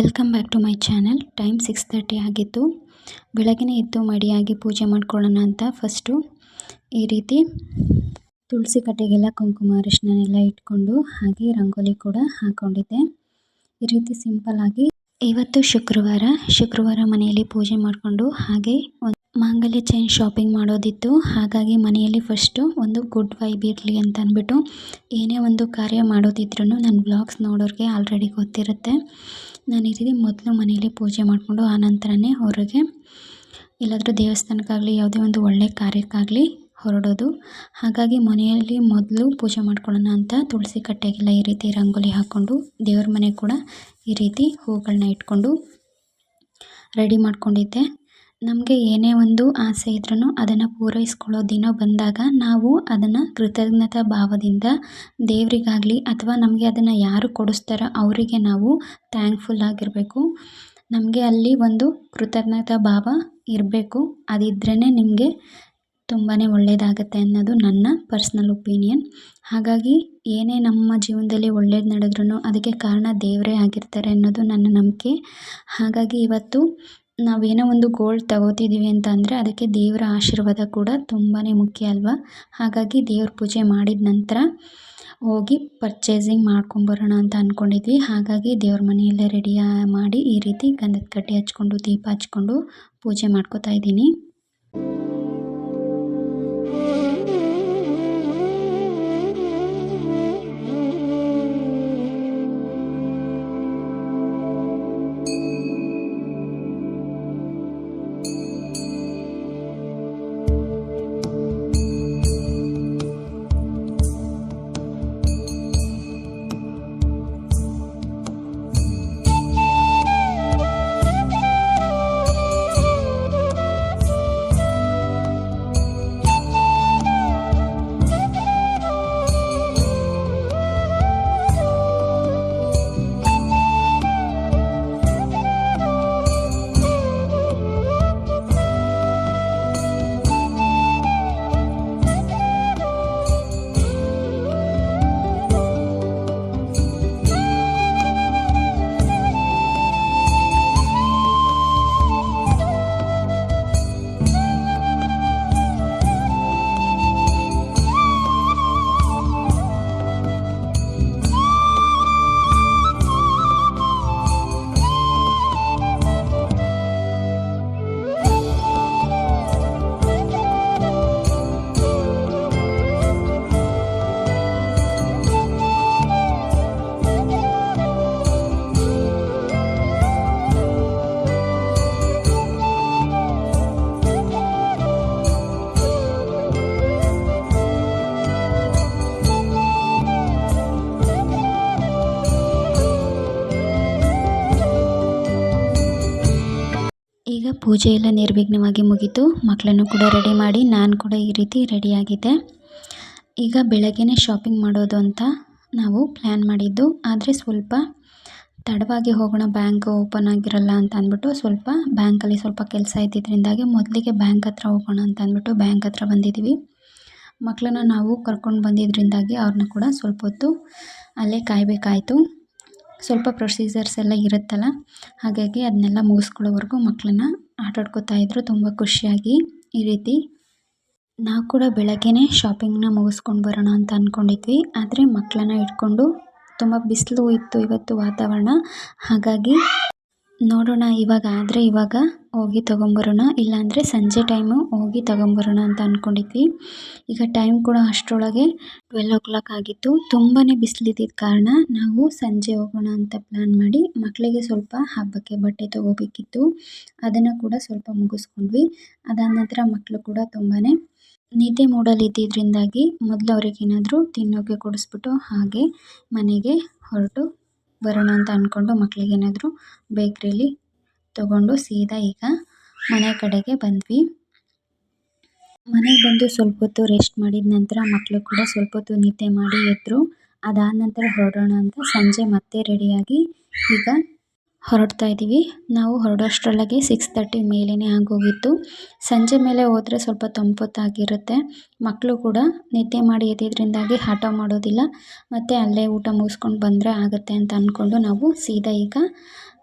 Welcome back to my channel. Time 6:30 ಆಗಿತ್ತು. ಬೆಳಗ್ಗೆನೇ ಎದ್ದು ಮಡಿಯಾಗಿ ಪೂಜೆ ಮಾಡ್ಕೊಳ್ಳೋಣ ಅಂತ ಫಸ್ಟು ಈ ರೀತಿ ತುಳಸಿ ಕಟ್ಟೆಗೆಲ್ಲ ಕುಂಕುಮ ಅರಿಶಿಣನೆಲ್ಲ ಇಟ್ಕೊಂಡು ಹಾಗೆ ರಂಗೋಲಿ ಕೂಡ ಹಾಕ್ಕೊಂಡಿದ್ದೆ. ಈ ರೀತಿ ಸಿಂಪಲ್ ಆಗಿ ಇವತ್ತು ಶುಕ್ರವಾರ ಮನೆಯಲ್ಲಿ ಪೂಜೆ ಮಾಡಿಕೊಂಡು ಹಾಗೆ ಒಂದು ಮಾಂಗಲ್ಯ ಚೈನ್ ಶಾಪಿಂಗ್ ಮಾಡೋದಿತ್ತು. ಹಾಗಾಗಿ ಮನೆಯಲ್ಲಿ ಫಸ್ಟು ಒಂದು ಗುಡ್ ವೈಬ್ ಇರಲಿ ಅಂತ ಅಂದ್ಬಿಟ್ಟು ಏನೇ ಒಂದು ಕಾರ್ಯ ಮಾಡೋದಿದ್ರೂ ನನ್ನ ಬ್ಲಾಗ್ಸ್ ನೋಡೋರಿಗೆ ಆಲ್ರೆಡಿ ಗೊತ್ತಿರುತ್ತೆ. ನಾನು ಈ ರೀತಿ ಮೊದಲು ಮನೆಯಲ್ಲಿ ಪೂಜೆ ಮಾಡಿಕೊಂಡು ಆನಂತರನೇ ಹೊರಗೆ ಎಲ್ಲಾದರೂ ದೇವಸ್ಥಾನಕ್ಕಾಗಲಿ ಯಾವುದೇ ಒಂದು ಒಳ್ಳೆಯ ಕಾರ್ಯಕ್ಕಾಗಲಿ ಹೊರಡೋದು. ಹಾಗಾಗಿ ಮನೆಯಲ್ಲಿ ಮೊದಲು ಪೂಜೆ ಮಾಡ್ಕೊಳ್ಳೋಣ ಅಂತ ತುಳಸಿ ಕಟ್ಟೆಗೆಲ್ಲ ಈ ರೀತಿ ರಂಗೋಲಿ ಹಾಕ್ಕೊಂಡು ದೇವ್ರ ಮನೆ ಕೂಡ ಈ ರೀತಿ ಹೂಗಳನ್ನ ಇಟ್ಕೊಂಡು ರೆಡಿ ಮಾಡ್ಕೊಂಡಿದ್ದೆ. ನಮಗೆ ಏನೇ ಒಂದು ಆಸೆ ಇದ್ರೂ ಅದನ್ನು ಪೂರೈಸ್ಕೊಳ್ಳೋ ದಿನ ಬಂದಾಗ ನಾವು ಅದನ್ನು ಕೃತಜ್ಞತಾ ಭಾವದಿಂದ ದೇವರಿಗಾಗಲಿ ಅಥವಾ ನಮಗೆ ಅದನ್ನು ಯಾರು ಕೊಡಿಸ್ತಾರೋ ಅವರಿಗೆ ನಾವು ಥ್ಯಾಂಕ್ಫುಲ್ ಆಗಿರಬೇಕು. ನಮಗೆ ಅಲ್ಲಿ ಒಂದು ಕೃತಜ್ಞತಾ ಭಾವ ಇರಬೇಕು. ಅದಿದ್ರೇ ನಿಮಗೆ ತುಂಬಾ ಒಳ್ಳೆಯದಾಗತ್ತೆ ಅನ್ನೋದು ನನ್ನ ಪರ್ಸ್ನಲ್ ಒಪಿನಿಯನ್. ಹಾಗಾಗಿ ಏನೇ ನಮ್ಮ ಜೀವನದಲ್ಲಿ ಒಳ್ಳೇದು ನಡೆದ್ರೂ ಅದಕ್ಕೆ ಕಾರಣ ದೇವರೇ ಆಗಿರ್ತಾರೆ ಅನ್ನೋದು ನನ್ನ ನಂಬಿಕೆ. ಹಾಗಾಗಿ ಇವತ್ತು ನಾವೇನೋ ಒಂದು ಗೋಲ್ಡ್ ತಗೋತಿದ್ದೀವಿ ಅಂತ ಅಂದರೆ ಅದಕ್ಕೆ ದೇವರ ಆಶೀರ್ವಾದ ಕೂಡ ತುಂಬಾ ಮುಖ್ಯ ಅಲ್ವಾ. ಹಾಗಾಗಿ ದೇವ್ರ ಪೂಜೆ ಮಾಡಿದ ನಂತರ ಹೋಗಿ ಪರ್ಚೇಸಿಂಗ್ ಮಾಡ್ಕೊಂಬರೋಣ ಅಂತ ಅಂದ್ಕೊಂಡಿದ್ವಿ. ಹಾಗಾಗಿ ದೇವ್ರ ಮನೆಯಲ್ಲೇ ರೆಡಿ ಮಾಡಿ ಈ ರೀತಿ ಗಂಧದ ಕಡ್ಡಿ ಹಚ್ಕೊಂಡು ದೀಪ ಹಚ್ಕೊಂಡು ಪೂಜೆ ಮಾಡ್ಕೋತಾ ಇದ್ದೀನಿ. ಈಗ ಪೂಜೆ ಎಲ್ಲ ನಿರ್ವಿಘ್ನವಾಗಿ ಮುಗೀತು. ಮಕ್ಕಳನ್ನು ಕೂಡ ರೆಡಿ ಮಾಡಿ ನಾನು ಕೂಡ ಈ ರೀತಿ ರೆಡಿಯಾಗಿದ್ದೆ. ಈಗ ಬೆಳಗ್ಗೆನೇ ಶಾಪಿಂಗ್ ಮಾಡೋದು ಅಂತ ನಾವು ಪ್ಲ್ಯಾನ್ ಮಾಡಿದ್ದು. ಆದರೆ ಸ್ವಲ್ಪ ತಡವಾಗಿ ಹೋಗೋಣ, ಬ್ಯಾಂಕ್ ಓಪನ್ ಆಗಿರಲ್ಲ ಅಂತ ಅಂದ್ಬಿಟ್ಟು ಸ್ವಲ್ಪ ಬ್ಯಾಂಕಲ್ಲಿ ಸ್ವಲ್ಪ ಕೆಲಸ ಇದ್ದಿದ್ದರಿಂದಾಗಿ ಮೊದಲಿಗೆ ಬ್ಯಾಂಕ್ ಹತ್ರ ಹೋಗೋಣ ಅಂತ ಅಂದ್ಬಿಟ್ಟು ಬ್ಯಾಂಕ್ ಹತ್ರ ಬಂದಿದ್ದೀವಿ. ಮಕ್ಕಳನ್ನ ನಾವು ಕರ್ಕೊಂಡು ಬಂದಿದ್ದರಿಂದಾಗಿ ಅವ್ರನ್ನ ಕೂಡ ಸ್ವಲ್ಪ ಹೊತ್ತು ಅಲ್ಲೇ ಕಾಯಬೇಕಾಯಿತು. ಸ್ವಲ್ಪ ಪ್ರೊಸೀಜರ್ಸ್ ಎಲ್ಲ ಇರುತ್ತಲ್ಲ, ಹಾಗಾಗಿ ಅದನ್ನೆಲ್ಲ ಮುಗಿಸ್ಕೊಳ್ಳೋವರೆಗೂ ಮಕ್ಕಳನ್ನ ಆಟಾಡ್ಕೋತಾ ಇದ್ರು ತುಂಬ ಖುಷಿಯಾಗಿ. ಈ ರೀತಿ ನಾವು ಕೂಡ ಬೆಳಗ್ಗೆನೇ ಶಾಪಿಂಗ್ನ ಮುಗಿಸ್ಕೊಂಡು ಬರೋಣ ಅಂತ ಅಂದ್ಕೊಂಡಿದ್ವಿ. ಆದರೆ ಮಕ್ಕಳನ್ನ ಇಟ್ಕೊಂಡು ತುಂಬ ಬಿಸಿಲು ಇತ್ತು ಇವತ್ತು ವಾತಾವರಣ. ಹಾಗಾಗಿ ನೋಡೋಣ, ಇವಾಗ ಹೋಗಿ ತೊಗೊಂಬರೋಣ, ಇಲ್ಲಾಂದರೆ ಸಂಜೆ ಟೈಮು ಹೋಗಿ ತೊಗೊಂಬರೋಣ ಅಂತ ಅಂದ್ಕೊಂಡಿದ್ವಿ. ಈಗ ಟೈಮ್ ಕೂಡ ಅಷ್ಟರೊಳಗೆ 12 o'clock ಆಗಿತ್ತು. ತುಂಬಾ ಬಿಸಿಲಿದ್ದಿದ್ದ ಕಾರಣ ನಾವು ಸಂಜೆ ಹೋಗೋಣ ಅಂತ ಪ್ಲ್ಯಾನ್ ಮಾಡಿ ಮಕ್ಕಳಿಗೆ ಸ್ವಲ್ಪ ಹಬ್ಬಕ್ಕೆ ಬಟ್ಟೆ ತೊಗೋಬೇಕಿತ್ತು. ಅದನ್ನು ಕೂಡ ಸ್ವಲ್ಪ ಮುಗಿಸ್ಕೊಂಡ್ವಿ. ಅದಾದ ನಂತರ ಮಕ್ಕಳು ಕೂಡ ತುಂಬಾ ನಿದ್ದೆ ಮೂಡಲ್ಲಿ ಇದ್ದಿದ್ದರಿಂದಾಗಿ ಮೊದಲು ಅವ್ರಿಗೇನಾದರೂ ತಿನ್ನೋಕ್ಕೆ ಕೊಡಿಸ್ಬಿಟ್ಟು ಹಾಗೆ ಮನೆಗೆ ಹೊರಟು ಬರೋಣ ಅಂತ ಅಂದ್ಕೊಂಡು ಮಕ್ಕಳಿಗೇನಾದರೂ ಬೇಕ್ರಿಲಿ ತೊಗೊಂಡು ಸೀದಾ ಈಗ ಮನೆ ಕಡೆಗೆ ಬಂದ್ವಿ. ಮನೆಗೆ ಬಂದು ಸ್ವಲ್ಪ ಹೊತ್ತು ರೆಸ್ಟ್ ಮಾಡಿದ ನಂತರ ಮಕ್ಕಳು ಕೂಡ ಸ್ವಲ್ಪ ಹೊತ್ತು ನಿದ್ದೆ ಮಾಡಿ ಎದ್ದರು. ಅದಾದ ನಂತರ ಹೊರಡೋಣ ಅಂತ ಸಂಜೆ ಮತ್ತೆ ರೆಡಿಯಾಗಿ ಈಗ ಹೊರಡ್ತಾ ಇದ್ದೀವಿ. ನಾವು ಹೊರಡೋಷ್ಟರೊಳಗೆ 6:30 ಮೇಲೇ ಆಗೋಗಿತ್ತು. ಸಂಜೆ ಮೇಲೆ ಹೋದರೆ ಸ್ವಲ್ಪ ತಂಪೊತ್ತಾಗಿರುತ್ತೆ. ಮಕ್ಕಳು ಕೂಡ ನಿದ್ದೆ ಮಾಡಿ ಎದ್ದಿದ್ರಿಂದಾಗಿ ಹಠ ಮಾಡೋದಿಲ್ಲ, ಮತ್ತು ಅಲ್ಲೇ ಊಟ ಮುಗಿಸ್ಕೊಂಡು ಬಂದರೆ ಆಗುತ್ತೆ ಅಂತ ಅಂದ್ಕೊಂಡು ನಾವು ಸೀದಾ ಈಗ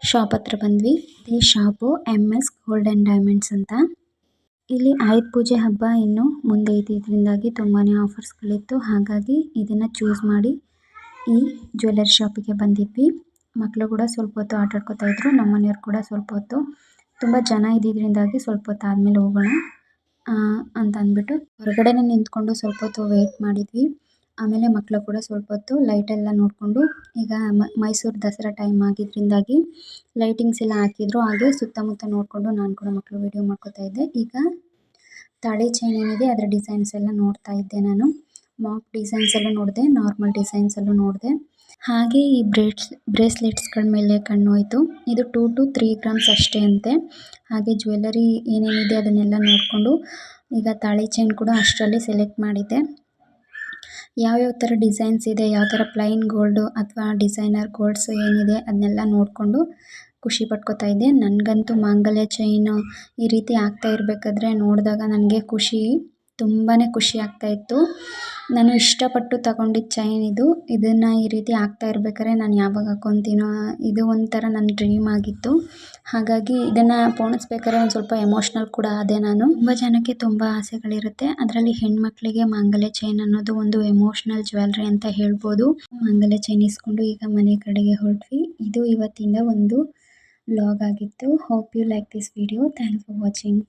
ಶಾಪ್ ಹತ್ರ ಬಂದ್ವಿ. ಈ shop MS gold and diamonds ಅಂತ. ಇಲ್ಲಿ ಆಯುಧ ಪೂಜೆ ಹಬ್ಬ ಇನ್ನು ಮುಂದೆ ಇದ್ದಿದ್ರಿಂದಾಗಿ ತುಂಬಾ ಆಫರ್ಸ್ಗಳಿತ್ತು. ಹಾಗಾಗಿ ಇದನ್ನು ಚೂಸ್ ಮಾಡಿ ಈ ಜ್ಯುವೆಲ್ಲರಿ ಶಾಪಿಗೆ ಬಂದಿದ್ವಿ. ಮಕ್ಕಳು ಕೂಡ ಸ್ವಲ್ಪ ಹೊತ್ತು ಆಟ ಆಡ್ಕೊತಾ ಇದ್ರು. ನಮ್ಮ ಮನೆಯವ್ರು ಕೂಡ ಸ್ವಲ್ಪ ಹೊತ್ತು, ತುಂಬ ಜನ ಇದ್ದಿದ್ರಿಂದಾಗಿ ಸ್ವಲ್ಪ ಹೊತ್ತು ಆದಮೇಲೆ ಹೋಗೋಣ ಅಂತ ಅಂದ್ಬಿಟ್ಟು ಹೊರಗಡೆನೇ ನಿಂತ್ಕೊಂಡು ಸ್ವಲ್ಪ ಹೊತ್ತು ವೆಯ್ಟ್ ಮಾಡಿದ್ವಿ. ಆಮೇಲೆ ಮಕ್ಕಳು ಕೂಡ ಸ್ವಲ್ಪ ಹೊತ್ತು ಲೈಟೆಲ್ಲ ನೋಡಿಕೊಂಡು, ಈಗ ಮೈಸೂರು ದಸರಾ ಟೈಮ್ ಆಗಿದ್ರಿಂದಾಗಿ ಲೈಟಿಂಗ್ಸ್ ಎಲ್ಲ ಹಾಕಿದ್ರು. ಹಾಗೆ ಸುತ್ತಮುತ್ತ ನೋಡಿಕೊಂಡು ನಾನು ಕೂಡ ಮಕ್ಕಳು ವೀಡಿಯೋ ಮಾಡ್ಕೋತಾ ಇದ್ದೆ. ಈಗ ತಾಳಿ ಚೈನ್ ಏನಿದೆ ಅದರ ಡಿಸೈನ್ಸ್ ಎಲ್ಲ ನೋಡ್ತಾ ಇದ್ದೆ ನಾನು. ಮಾಕ್ ಡಿಸೈನ್ಸ್ ಎಲ್ಲ ನೋಡಿದೆ, ನಾರ್ಮಲ್ ಡಿಸೈನ್ಸ್ ಎಲ್ಲ ನೋಡಿದೆ. ಹಾಗೆ ಈ ಬ್ರೇಸ್ಲೆಟ್ಸ್ಗಳ ಮೇಲೆ ಕಣ್ಣೋಯ್ತು. ಇದು 2 to 3 ಗ್ರಾಮ್ಸ್ ಅಷ್ಟೇ ಅಂತೆ. ಹಾಗೆ ಜ್ಯುವೆಲ್ಲರಿ ಏನೇನಿದೆ ಅದನ್ನೆಲ್ಲ ನೋಡಿಕೊಂಡು ಈಗ ತಾಳಿ ಚೈನ್ ಕೂಡ ಅಷ್ಟರಲ್ಲಿ ಸೆಲೆಕ್ಟ್ ಮಾಡಿದ್ದೆ. ಯಾವ್ಯಾವ ಥರ ಡಿಸೈನ್ಸ್ ಇದೆ, ಯಾವ ಥರ ಪ್ಲೈನ್ ಗೋಲ್ಡು ಅಥವಾ ಡಿಸೈನರ್ ಗೋಲ್ಡ್ಸ್ ಏನಿದೆ ಅದನ್ನೆಲ್ಲ ನೋಡಿಕೊಂಡು ಖುಷಿ ಪಡ್ಕೋತಾ ಇದ್ದೆ. ನನಗಂತೂ ಮಾಂಗಲ್ಯ ಚೈನು ಈ ರೀತಿ ಆಗ್ತಾ ಇರಬೇಕಾದ್ರೆ ನೋಡಿದಾಗ ನನಗೆ ತುಂಬಾ ಖುಷಿ ಆಗ್ತಾಯಿತ್ತು. ನಾನು ಇಷ್ಟಪಟ್ಟು ತಗೊಂಡಿದ್ದ ಚೈನ್ ಇದು. ಇದನ್ನು ಈ ರೀತಿ ಆಗ್ತಾ ಇರಬೇಕಾದ್ರೆ ನಾನು ಯಾವಾಗ ಹಾಕ್ಕೊತೀನೋ, ಇದು ಒಂಥರ ನನ್ನ ಡ್ರೀಮ್ ಆಗಿತ್ತು. ಹಾಗಾಗಿ ಇದನ್ನು ಪೋಣಿಸ್ಬೇಕಾದ್ರೆ ಒಂದು ಸ್ವಲ್ಪ ಎಮೋಷ್ನಲ್ ಕೂಡ ಆದೆ ನಾನು. ತುಂಬ ಜನಕ್ಕೆ ತುಂಬ ಆಸೆಗಳಿರುತ್ತೆ. ಅದರಲ್ಲಿ ಹೆಣ್ಮಕ್ಳಿಗೆ ಮಾಂಗಲ್ಯ ಚೈನ್ ಅನ್ನೋದು ಒಂದು ಎಮೋಷ್ನಲ್ ಜ್ಯುವೆಲ್ರಿ ಅಂತ ಹೇಳ್ಬೋದು. ಮಾಂಗಲ್ಯ ಚೈನ್ ಇಸ್ಕೊಂಡು ಈಗ ಮನೆ ಕಡೆಗೆ ಹೊರಟ್ವಿ. ಇದು ಇವತ್ತಿಂದ ಒಂದು ವ್ಲಾಗ್ ಆಗಿತ್ತು. Hope you like this video. Thanks for watching.